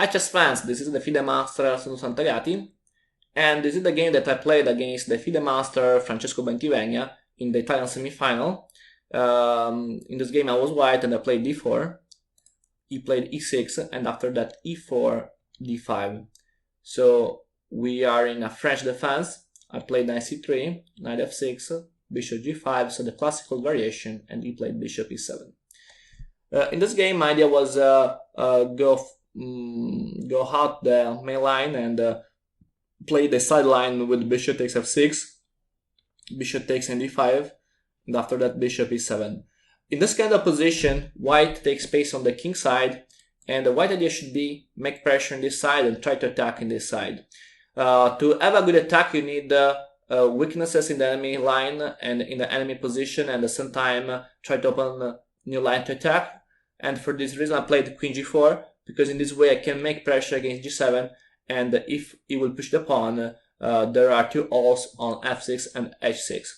Hi chess fans, this is the FIDE Master Santagati, and this is the game that I played against the FIDE Master Francesco Bentivegna in the Italian semi-final. In this game I was white and I played d4, he played e6, and after that e4, d5. So we are in a French defense. I played knight c3, knight f6, bishop g5, so the classical variation, and he played bishop e7. In this game, my idea was go out the main line and play the sideline with bishop takes f6, bishop takes d5, and after that bishop e7. In this kind of position, white takes space on the king side, and the white idea should be make pressure on this side and try to attack in this side. To have a good attack, you need weaknesses in the enemy line and in the enemy position, and at the same time try to open a new line to attack. And for this reason I played queen g4, because in this way I can make pressure against g7, and if he will push the pawn, there are two holes on f6 and h6.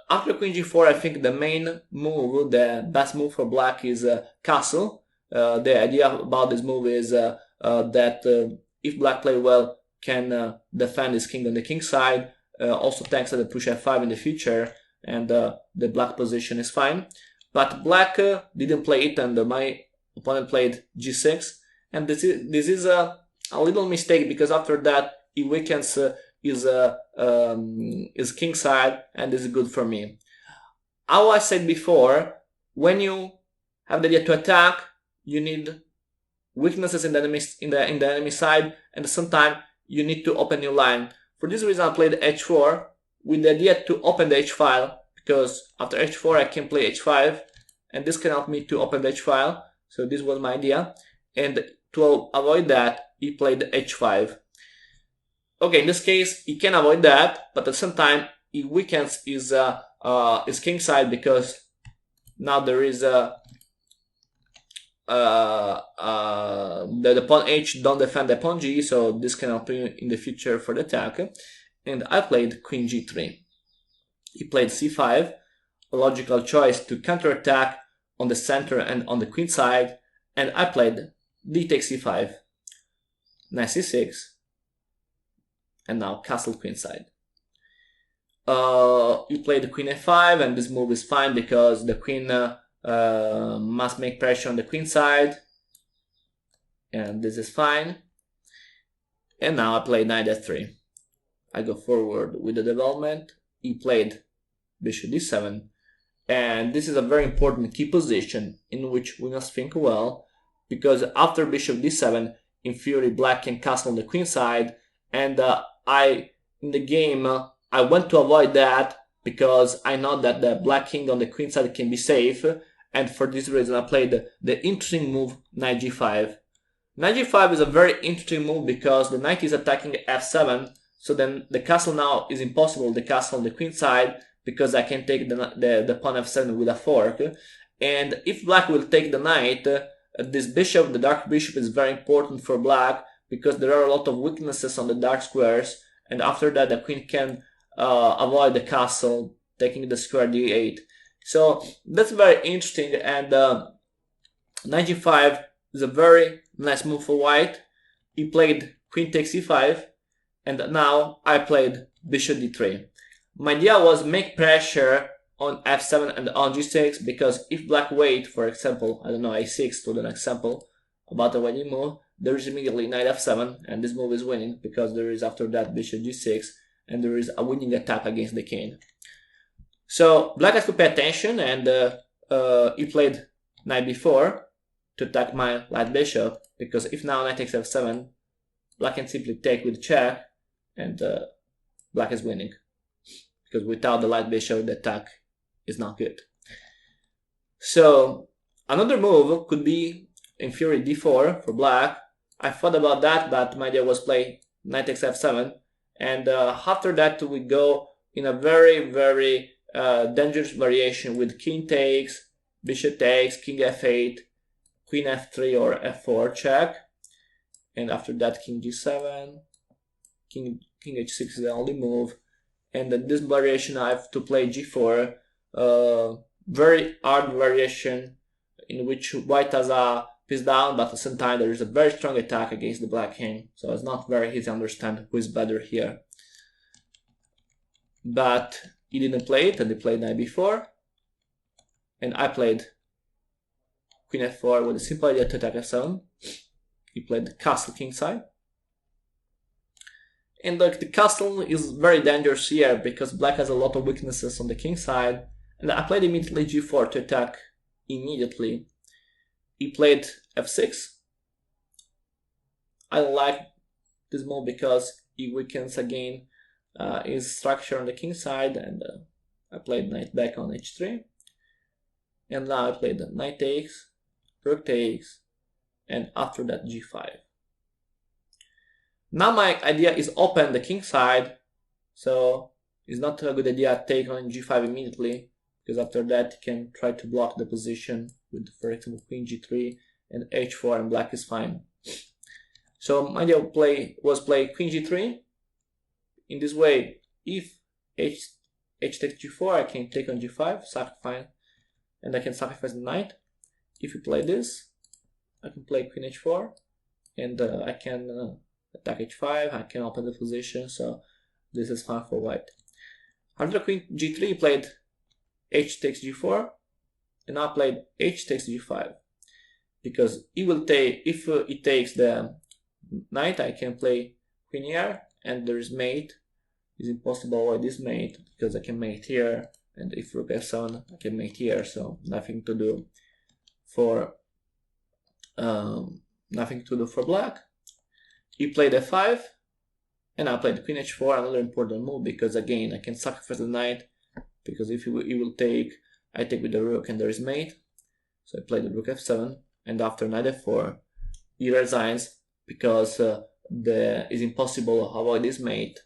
After queen g4, I think the main move, the best move for black is castle. The idea about this move is that if black play well, can defend his king on the king side, also thanks to the push f5 in the future, and the black position is fine. But black didn't play it, and my opponent played g6, and this is a little mistake, because after that he weakens his king side, and this is good for me. How I said before, when you have the idea to attack, you need weaknesses in the enemy side, and at the same time you need to open your line. For this reason I played h4 with the idea to open the h file, because after h4 I can play h5, and this can help me to open the h file. So this was my idea, and to avoid that he played h5. Okay, in this case he can avoid that, but at the same time he weakens his king side, because now there is the pawn h don't defend the pawn g, so this can help you in the future for the attack. And I played queen g3. He played c5, a logical choice to counterattack on the center and on the queen side, and I played d takes c5, knight c6, and now castle queen side. He played queen f5, and this move is fine because the queen must make pressure on the queen side, and this is fine. And now I play knight f3. I go forward with the development. He played bishop d7, and this is a very important key position in which we must think well, because after bishop d7, in theory black can castle on the queen side, and in the game I want to avoid that, because I know that the black king on the queen side can be safe, and for this reason I played the interesting move knight g5. Knight g5 is a very interesting move because the knight is attacking f7, so then the castle now is impossible, the castle on the queen side, because I can take the pawn f7 with a fork. And if black will take the knight, this bishop, the dark bishop, is very important for black, because there are a lot of weaknesses on the dark squares, and after that the queen can avoid the castle, taking the square d8. So that's very interesting, and knight g5 is a very nice move for white. He played queen takes e5, and now I played bishop d3. My idea was make pressure on f7 and on g6, because if black wait, for example, I don't know, a6 to the next example, about the winning move, there is immediately knight f7, and this move is winning, because there is after that bishop g6, and there is a winning attack against the king. So black has to pay attention, and he played knight b4 to attack my light bishop, because if now knight takes f7, black can simply take with check, and black is winning, because without the light bishop the attack is not good. So another move could be in theory d4 for black. I thought about that, but my idea was play knight takes f7, and after that we go in a very dangerous variation with king takes, bishop takes, king f8, queen f3 or f4 check, and after that king g7, king h6 is the only move, and in this variation I have to play g4, very hard variation in which white has a piece down, but at the same time there is a very strong attack against the black king, so it's not very easy to understand who is better here. But he didn't play it, and he played knight b4, and I played queen f4 with a simple idea to attack f7. He played the castle kingside. And like the castle is very dangerous here because black has a lot of weaknesses on the king side. And I played immediately g4 to attack immediately. He played f6. I like this move because he weakens again his structure on the king side, and I played knight back on h3. And now I played knight takes, rook takes, and after that g5. Now my idea is open the king side, so it's not a good idea to take on g5 immediately, because after that you can try to block the position with, for example, queen g3 and h4, and black is fine. So my idea was play queen g3. In this way, if h takes g4, I can take on g5, sacrifice, and I can sacrifice the knight. If you play this, I can play queen h4, and I can attack h5, I can open the position, so this is fine for white. After queen g3, played h takes g4, and I played h takes g5, because he will take, if he takes the knight, I can play queen here, and there is mate. It's impossible to avoid this mate, because I can mate here, and if rook f7, I can mate here, so nothing to do for black. He played f5, and I played queen h4, another important move, because again, I can sacrifice the knight, because if he will take, I take with the rook, and there is mate. So I played the rook f7, and after knight f4, he resigns, because it's impossible to avoid this mate.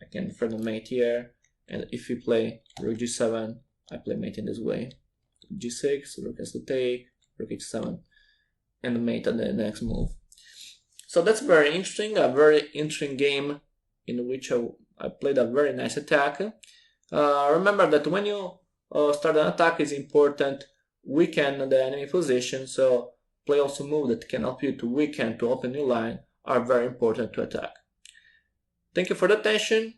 I can threaten mate here, and if you play rook g7, I play mate in this way. g6, rook has to take, rook h7, and mate at the next move. So that's very interesting, a very interesting game in which I played a very nice attack. Remember that when you start an attack, it's important weaken the enemy position, so play also moves that can help you to weaken, to open new line, are very important to attack. Thank you for the attention.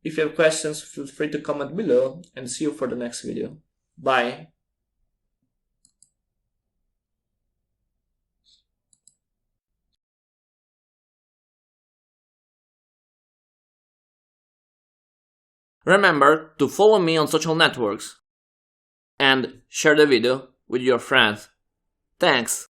If you have questions, feel free to comment below, and see you for the next video. Bye! Remember to follow me on social networks and share the video with your friends. Thanks!